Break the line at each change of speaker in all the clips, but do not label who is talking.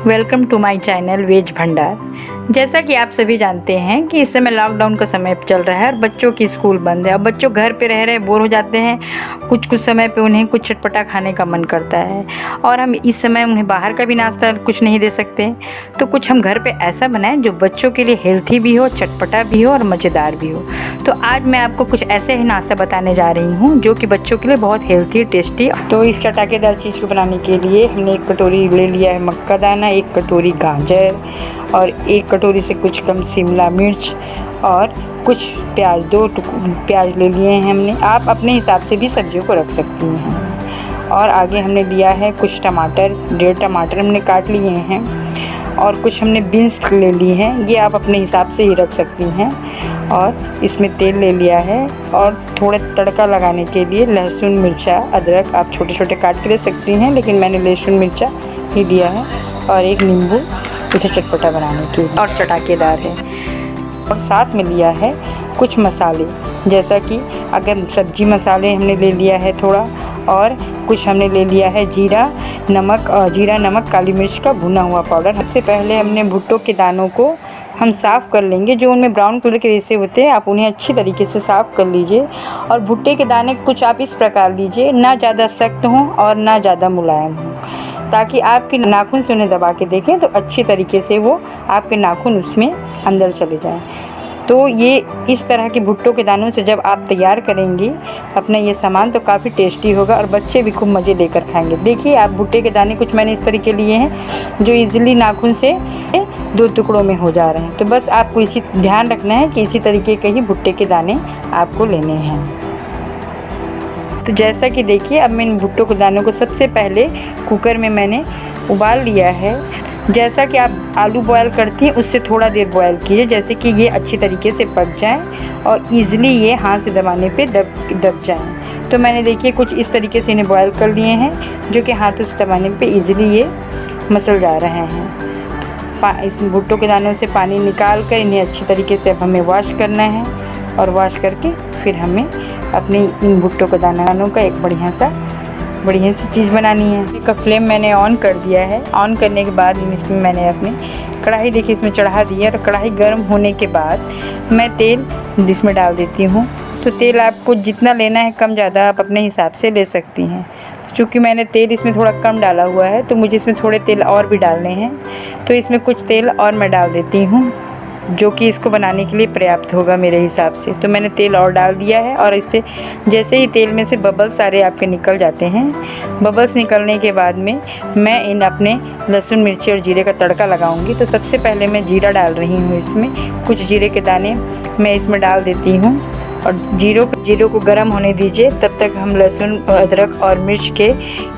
Welcome to my channel veg Bhandar. जैसा कि आप सभी जानते हैं कि इस समय लॉकडाउन का समय चल रहा है और बच्चों की स्कूल बंद है। अब बच्चों घर पे रह रहे बोर हो जाते हैं। कुछ समय पे उन्हें कुछ चटपटा खाने का मन करता है और हम इस समय उन्हें बाहर का भी नाश्ता कुछ नहीं दे सकते, तो कुछ हम घर पे ऐसा बनाएं जो बच्चों के लिए हेल्थी भी हो, चटपटा भी हो और मज़ेदार भी हो। तो आज मैं आपको कुछ ऐसे ही नाश्ता बताने जा रही हूँ जो कि बच्चों के लिए बहुत हेल्थी, टेस्टी। तो इस चटाकेदार चीज़ को बनाने के लिए हमने 1 कटोरी ले लिया है मक्का दाना, 1 कटोरी गाजर और 1 कटोरी से कुछ कम शिमला मिर्च और कुछ प्याज, 2 प्याज ले लिए हैं हमने। आप अपने हिसाब से भी सब्जियों को रख सकती हैं। और आगे हमने लिया है कुछ टमाटर, 1.5 टमाटर हमने काट लिए हैं और कुछ हमने बीन्स ले ली हैं, ये आप अपने हिसाब से ही रख सकती हैं। और इसमें तेल ले लिया है और थोड़ा तड़का लगाने के लिए लहसुन, मिर्चा, अदरक आप छोटे छोटे काट के ले सकती हैं, लेकिन मैंने लहसुन मिर्चा ही लिया है और 1 नींबू इसे चटपटा बनाने के लिए और चटाकेदार है। और साथ में लिया है कुछ मसाले, जैसा कि अगर सब्जी मसाले हमने ले लिया है थोड़ा, और कुछ हमने ले लिया है जीरा नमक काली मिर्च का भुना हुआ पाउडर। सबसे पहले हमने भुट्टो के दानों को हम साफ़ कर लेंगे। जो उनमें ब्राउन कलर के रेशे होते हैं आप उन्हें अच्छी तरीके से साफ़ कर लीजिए। और भुट्टे के दाने कुछ आप इस प्रकार लीजिए, ना ज़्यादा सख्त हों और ना ज़्यादा मुलायम हों, ताकि आपके नाखून से उन्हें दबा के देखें तो अच्छी तरीके से वो आपके नाखून उसमें अंदर चले जाएं। तो ये इस तरह के भुट्टो के दानों से जब आप तैयार करेंगी अपना ये सामान तो काफ़ी टेस्टी होगा और बच्चे भी खूब मज़े लेकर खाएंगे। देखिए आप भुट्टे के दाने कुछ मैंने इस तरीके लिए हैं जो इजीली नाखून से 2 टुकड़ों में हो जा रहे हैं। तो बस आपको इसी ध्यान रखना है कि इसी तरीके के ही भुट्टे के दाने आपको लेने हैं। तो जैसा कि देखिए अब मैं इन भुट्टो के दानों को सबसे पहले कुकर में मैंने उबाल लिया है। जैसा कि आप आलू बॉयल करती हैं उससे थोड़ा देर बॉयल कीजिए, जैसे कि ये अच्छी तरीके से पक जाएं और इजीली ये हाथ से दबाने पे दब जाएं। तो मैंने देखिए कुछ इस तरीके से इन्हें बॉयल कर लिए हैं जो कि हाथों से दबाने पे इजीली ये मसल जा रहे हैं। इस भुट्टो के दानों से पानी निकाल कर इन्हें अच्छी तरीके से अब हमें वॉश करना है और वॉश करके फिर हमें अपने इन भुट्टो के दानों का एक बढ़िया सी चीज़ बनानी है। इसका फ्लेम मैंने ऑन कर दिया है। ऑन करने के बाद इसमें मैंने अपनी कढ़ाई देखिए इसमें चढ़ा दी है और कढ़ाई गर्म होने के बाद मैं तेल इसमें डाल देती हूँ। तो तेल आपको जितना लेना है कम ज़्यादा आप अपने हिसाब से ले सकती हैं। चूँकि मैंने तेल इसमें थोड़ा कम डाला हुआ है तो मुझे इसमें थोड़े तेल और भी डालने हैं, तो इसमें कुछ तेल और मैं डाल देती हूँ जो कि इसको बनाने के लिए पर्याप्त होगा मेरे हिसाब से। तो मैंने तेल और डाल दिया है और इससे जैसे ही तेल में से बबल्स सारे आपके निकल जाते हैं, बबल्स निकलने के बाद में मैं इन अपने लहसुन, मिर्ची और जीरे का तड़का लगाऊंगी। तो सबसे पहले मैं जीरा डाल रही हूँ, इसमें कुछ जीरे के दाने मैं इसमें डाल देती हूँ और जीरो को गर्म होने दीजिए। तब तक हम लहसुन, अदरक और मिर्च के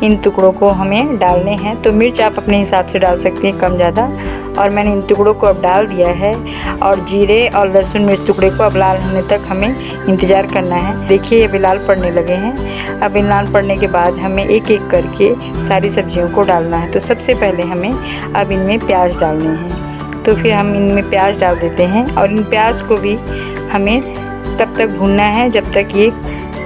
इन टुकड़ों को हमें डालने हैं। तो मिर्च आप अपने हिसाब से डाल सकते हैं कम ज़्यादा। और मैंने इन टुकड़ों को अब डाल दिया है और जीरे और लहसुन मिर्च टुकड़े को अब लाल होने तक हमें इंतज़ार करना है। देखिए ये भी लाल पड़ने लगे हैं। अब इन लाल पड़ने के बाद हमें एक एक करके सारी सब्जियों को डालना है। तो सबसे पहले हमें अब इनमें प्याज डालने हैं। तो फिर हम इनमें प्याज डाल देते हैं और इन प्याज को भी हमें तब तक भूनना है जब तक ये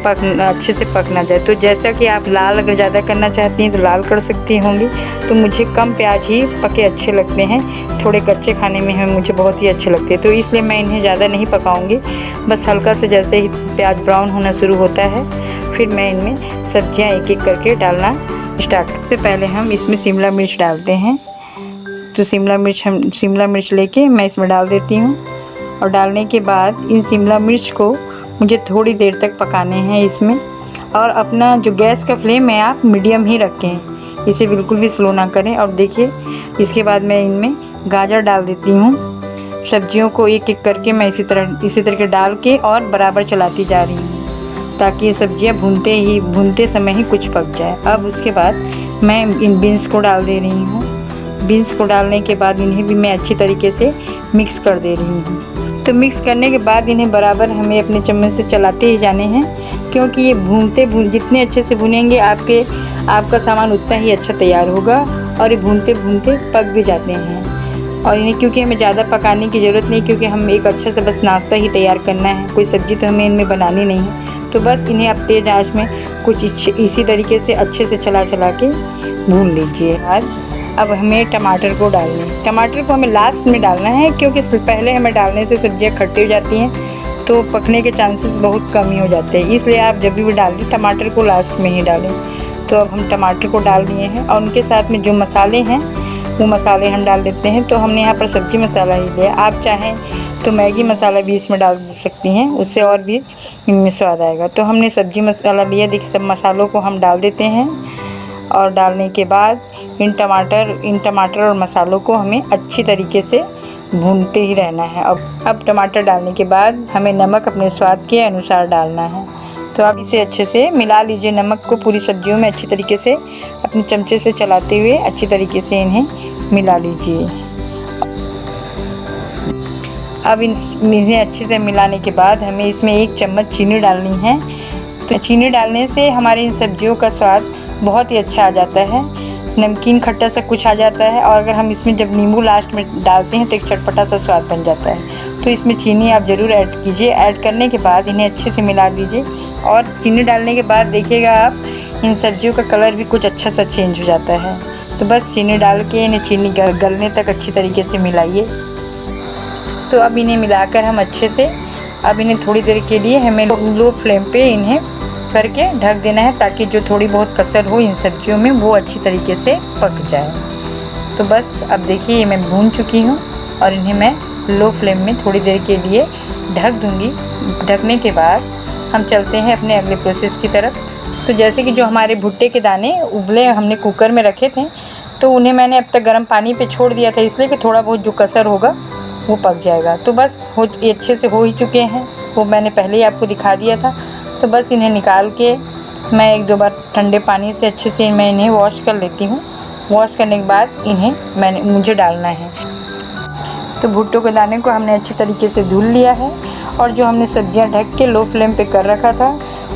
अच्छे से पक ना जाए। तो जैसा कि आप लाल अगर ज़्यादा करना चाहती हैं तो लाल कर सकती होंगी, तो मुझे कम प्याज ही पके अच्छे लगते हैं। थोड़े कच्चे खाने में हमें मुझे बहुत ही अच्छे लगते हैं, तो इसलिए मैं इन्हें ज़्यादा नहीं पकाऊंगी। बस हल्का से जैसे ही प्याज ब्राउन होना शुरू होता है फिर मैं इनमें सब्जियाँ एक एक करके डालना स्टार्ट। सबसे पहले हम इसमें शिमला मिर्च डालते हैं। तो शिमला मिर्च लेके मैं इसमें डाल देती हूँ और डालने के बाद इन शिमला मिर्च को मुझे थोड़ी देर तक पकाने हैं इसमें। और अपना जो गैस का फ्लेम है आप मीडियम ही रखें, इसे बिल्कुल भी स्लो ना करें। और देखिए इसके बाद मैं इनमें गाजर डाल देती हूँ। सब्जियों को एक एक करके मैं इसी तरह डाल के और बराबर चलाती जा रही हूँ ताकि ये सब्जियाँ भूनते समय ही कुछ पक जाए। अब उसके बाद मैं इन बीन्स को डाल दे रही हूँ। बीन्स को डालने के बाद इन्हें भी मैं अच्छी तरीके से मिक्स कर दे रही हूँ। तो मिक्स करने के बाद इन्हें बराबर हमें अपने चम्मच से चलाते ही जाने हैं, क्योंकि ये जितने अच्छे से भुनेंगे आपका सामान उतना ही अच्छा तैयार होगा। और ये भूनते पक भी जाते हैं। और इन्हें क्योंकि हमें ज़्यादा पकाने की ज़रूरत नहीं, क्योंकि हम एक अच्छा सा बस नाश्ता ही तैयार करना है, कोई सब्ज़ी तो हमें इनमें बनानी नहीं है। तो बस इन्हें आप तेज़ आंच में कुछ इसी तरीके से अच्छे से चला के भून लीजिए। अब हमें टमाटर को डालना है। टमाटर को हमें लास्ट में डालना है, क्योंकि पहले हमें डालने से सब्जियां खट्टी हो जाती हैं तो पकने के चांसेस बहुत कम ही हो जाते हैं। इसलिए आप जब भी डालें टमाटर को लास्ट में ही डालें। तो अब हम टमाटर को डाल दिए हैं और उनके साथ में जो मसाले हैं वो मसाले हम डाल देते हैं। तो हमने यहाँ पर सब्ज़ी मसाला ही लिया, आप चाहें तो मैगी मसाला भी इसमें डाल सकती हैं, उससे और भी इनमें स्वाद आएगा। तो हमने सब्ज़ी मसाला लिया, देखिए सब मसालों को हम डाल देते हैं और डालने के बाद इन टमाटर और मसालों को हमें अच्छी तरीके से भूनते ही रहना है। अब टमाटर डालने के बाद हमें नमक अपने स्वाद के अनुसार डालना है। तो आप इसे अच्छे से मिला लीजिए, नमक को पूरी सब्जियों में अच्छी तरीके से अपने चमचे से चलाते हुए अच्छी तरीके से इन्हें मिला लीजिए। अब इन्हें अच्छे से मिलाने के बाद हमें इसमें 1 चम्मच चीनी डालनी है। तो चीनी डालने से हमारी इन सब्जियों का स्वाद बहुत ही अच्छा आ जाता है, नमकीन खट्टा सा कुछ आ जाता है। और अगर हम इसमें जब नींबू लास्ट में डालते हैं तो एक चटपटा सा स्वाद बन जाता है। तो इसमें चीनी आप ज़रूर ऐड कीजिए। ऐड करने के बाद इन्हें अच्छे से मिला दीजिए। और चीनी डालने के बाद देखिएगा आप इन सब्जियों का कलर भी कुछ अच्छा सा चेंज हो जाता है। तो बस चीनी डाल के इन्हें चीनी गलने तक अच्छी तरीके से मिलाइए। तो अब इन्हें मिलाकर हम अच्छे से अब इन्हें थोड़ी देर के लिए हमें लो फ्लेम पे इन्हें करके ढक देना है, ताकि जो थोड़ी बहुत कसर हो इन सब्जियों में वो अच्छी तरीके से पक जाए। तो बस अब देखिए ये मैं भून चुकी हूँ और इन्हें मैं लो फ्लेम में थोड़ी देर के लिए ढक दूँगी। ढकने के बाद हम चलते हैं अपने अगले प्रोसेस की तरफ। तो जैसे कि जो हमारे भुट्टे के दाने उबले हमने कुकर में रखे थे, तो उन्हें मैंने अब तक गर्म पानी पे छोड़ दिया था, इसलिए कि थोड़ा बहुत जो कसर होगा वो पक जाएगा। तो बस ये अच्छे से हो ही चुके हैं, वो मैंने पहले ही आपको दिखा दिया था। तो बस इन्हें निकाल के मैं 1-2 बार ठंडे पानी से अच्छे से मैं इन्हें वॉश कर लेती हूँ। वॉश करने के बाद इन्हें मुझे डालना है। तो भुट्टों के दाने को हमने अच्छी तरीके से धुल लिया है और जो हमने सब्जियां ढक के लो फ्लेम पे कर रखा था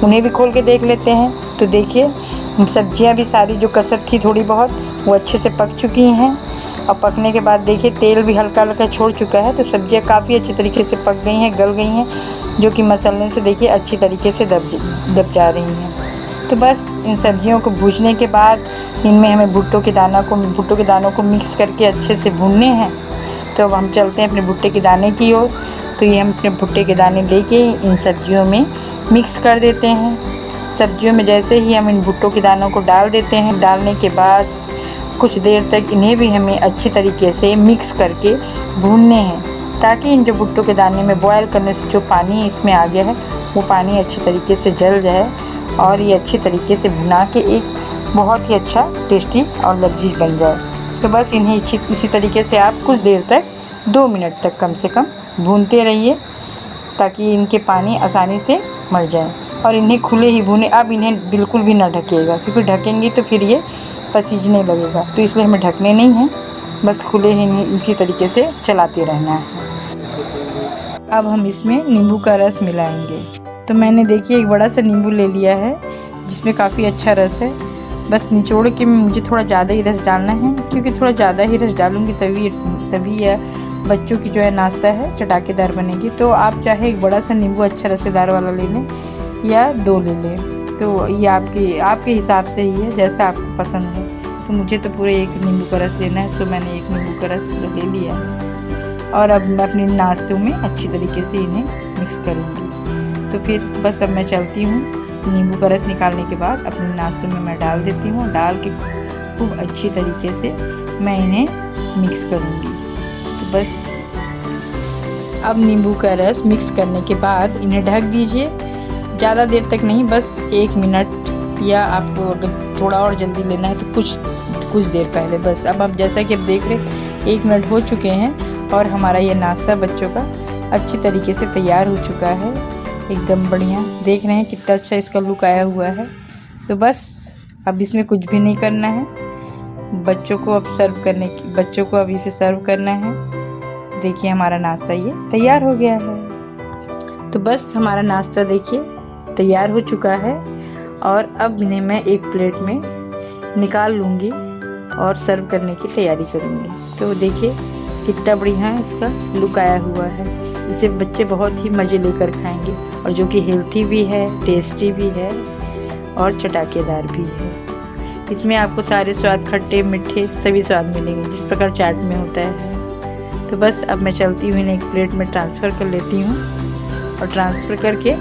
उन्हें भी खोल के देख लेते हैं। तो देखिए सब्जियां भी सारी जो कसर थी थोड़ी बहुत वो अच्छे से पक चुकी हैं। और पकने के बाद देखिए तेल भी हल्का हल्का छोड़ चुका है। तो सब्जियां काफ़ी अच्छी तरीके से पक गई हैं, गल गई हैं, जो कि मसाले से देखिए अच्छी तरीके से दब जा रही हैं। तो बस इन सब्जियों को भूनने के बाद इनमें हमें भुट्टों के दानों को मिक्स करके अच्छे से भूनने हैं। तो अब हम चलते हैं अपने भुट्टे के दाने की ओर। तो ये हम अपने भुट्टे के दाने लेके इन सब्जियों में मिक्स कर देते हैं। सब्जियों में जैसे ही हम इन भुट्टों के दानों को डाल देते हैं, डालने के बाद कुछ देर तक इन्हें भी हमें अच्छी तरीके से मिक्स करके भूनने हैं, ताकि इन जो भुट्टों के दाने में बॉयल करने से जो पानी इसमें आ गया है वो पानी अच्छी तरीके से जल जाए और ये अच्छी तरीके से भुना के एक बहुत ही अच्छा टेस्टी और लजीज बन जाए। तो बस इन्हें इसी तरीके से आप कुछ देर तक 2 मिनट तक कम से कम भूनते रहिए, ताकि इनके पानी आसानी से मर जाए। और इन्हें खुले ही भूने, अब इन्हें बिल्कुल भी ना ढकेगा, क्योंकि ढकेंगी तो फिर ये पसीजने लगेगा। तो इसलिए हमें ढकने नहीं हैं, बस खुले ही इन्हें इसी तरीके से चलाते रहना है। अब हम इसमें नींबू का रस मिलाएंगे। तो मैंने देखिए एक बड़ा सा नींबू ले लिया है जिसमें काफ़ी अच्छा रस है। बस निचोड़ के मुझे थोड़ा ज़्यादा ही रस डालना है, क्योंकि थोड़ा ज़्यादा ही रस डालूंगी तभी यह बच्चों की जो है नाश्ता है चटाकेदार बनेगी। तो आप चाहे एक बड़ा सा नींबू अच्छा रसेदार वाला ले लें या 2 ले लें। तो ये आपके हिसाब से ही है, जैसा आपको पसंद है। तो मुझे तो पूरे 1 नींबू का रस लेना है, तो मैंने 1 नींबू का रस पूरा ले लिया है। और अब मैं अपने नाश्तों में अच्छी तरीके से इन्हें मिक्स करूँगी। तो फिर बस अब मैं चलती हूँ। नींबू का रस निकालने के बाद अपने नाश्तों में मैं डाल देती हूँ। डाल के खूब अच्छी तरीके से मैं इन्हें मिक्स करूँगी। तो बस अब नींबू का रस मिक्स करने के बाद इन्हें ढक दीजिए। ज़्यादा देर तक नहीं, बस 1 मिनट, या आपको अगर थोड़ा और जल्दी लेना है तो कुछ देर पहले बस। अब आप जैसा कि अब देख रहे 1 मिनट हो चुके हैं और हमारा ये नाश्ता बच्चों का अच्छी तरीके से तैयार हो चुका है। एकदम बढ़िया, देख रहे हैं कितना अच्छा इसका लुक आया हुआ है। तो बस अब इसमें कुछ भी नहीं करना है, बच्चों को अब इसे सर्व करना है। देखिए हमारा नाश्ता ये तैयार हो गया है। तो बस हमारा नाश्ता देखिए तैयार हो चुका है और अब इन्हें मैं एक प्लेट में निकाल लूँगी और सर्व करने की तैयारी करूँगी। तो देखिए कितना बढ़िया इसका लुक आया हुआ है। इसे बच्चे बहुत ही मज़े लेकर खाएंगे, और जो कि हेल्थी भी है, टेस्टी भी है और चटाकेदार भी है। इसमें आपको सारे स्वाद, खट्टे मीठे सभी स्वाद मिलेंगे जिस प्रकार चाट में होता है। तो बस अब मैं चलती हुई एक प्लेट में ट्रांसफ़र कर लेती हूँ और ट्रांसफ़र करके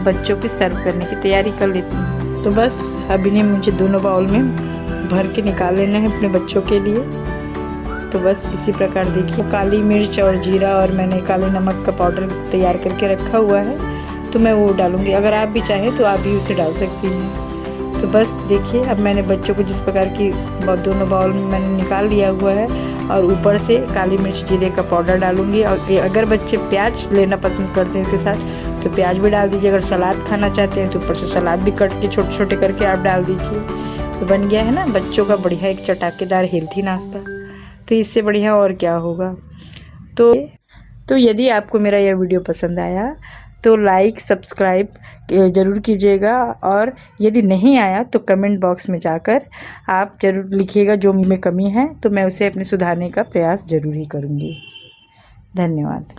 बच्चों को सर्व करने की तैयारी कर लेती हूँ। तो बस अब इन्हें मुझे दोनों बाउल में भर के निकाल लेना है अपने बच्चों के लिए। तो बस इसी प्रकार देखिए, काली मिर्च और जीरा और मैंने काले नमक का पाउडर तैयार करके रखा हुआ है, तो मैं वो डालूँगी। अगर आप भी चाहें तो आप भी उसे डाल सकती हैं। तो बस देखिए, अब मैंने बच्चों को जिस प्रकार की दोनों बाउल में मैंने निकाल लिया हुआ है और ऊपर से काली मिर्च जीरे का पाउडर डालूँगी। और अगर बच्चे प्याज लेना पसंद करते हैं इसके साथ तो प्याज भी डाल दीजिए। अगर सलाद खाना चाहते हैं तो ऊपर से सलाद भी कट के छोटे छोटे करके आप डाल दीजिए। तो बन गया है ना बच्चों का बढ़िया एक चटाकेदार हेल्थी नाश्ता। तो इससे बढ़िया और क्या होगा। तो यदि आपको मेरा यह वीडियो पसंद आया तो लाइक सब्सक्राइब ज़रूर कीजिएगा, और यदि नहीं आया तो कमेंट बॉक्स में जाकर आप ज़रूर लिखिएगा जो में कमी है, तो मैं उसे अपने सुधारने का प्रयास ज़रूर ही करूँगी। धन्यवाद।